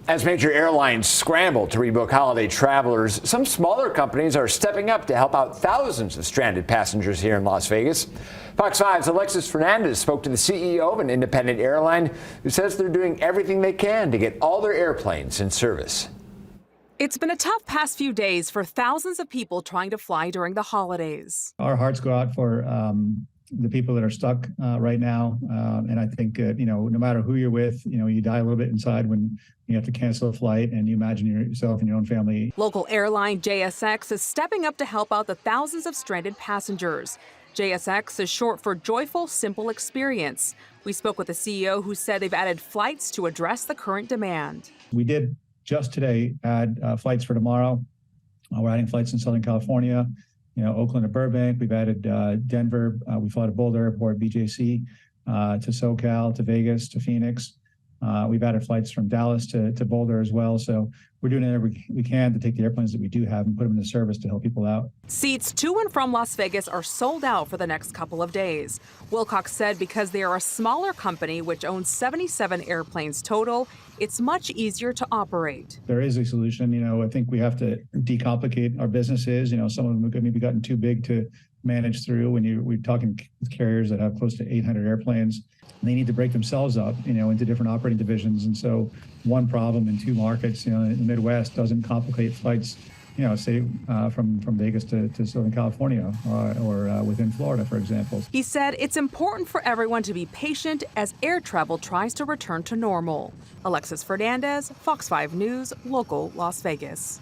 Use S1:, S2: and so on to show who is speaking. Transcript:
S1: As major airlines scramble to rebook holiday travelers, some smaller companies are stepping up to help out thousands of stranded passengers here in Las Vegas. Fox 5's Alexis Fernandez spoke to the CEO of an independent airline who says they're doing everything they can to get all their airplanes in service.
S2: It's been a tough past few days for thousands of people trying to fly during the holidays.
S3: Our hearts go out for the people that are stuck right now. And I think, no matter who you're with, you die a little bit inside when you have to cancel a flight and you imagine yourself and your own family.
S2: Local airline JSX is stepping up to help out the thousands of stranded passengers. JSX is short for Joyful Simple Experience. We spoke with the CEO who said they've added flights to address the current demand.
S3: We did just today add flights for tomorrow. We're adding flights in Southern California, Oakland to Burbank. We've added Denver. We fly to Boulder Airport, BJC, to SoCal, to Vegas, to Phoenix. We've added flights from Dallas to Boulder as well. So we're doing everything we can to take the airplanes that we do have and put them into service to help people out.
S2: Seats to and from Las Vegas are sold out for the next couple of days. Wilcox said because they are a smaller company which owns 77 airplanes total, it's much easier to operate.
S3: There is a solution. I think we have to decomplicate our businesses. Some of them have maybe gotten too big to manage through. We're talking with carriers that have close to 800 airplanes. They need to break themselves up, into different operating divisions. And so one problem in two markets, in the Midwest doesn't complicate flights, say from Vegas to Southern California or within Florida, for example.
S2: He said it's important for everyone to be patient as air travel tries to return to normal. Alexis Fernandez, Fox 5 News, local Las Vegas.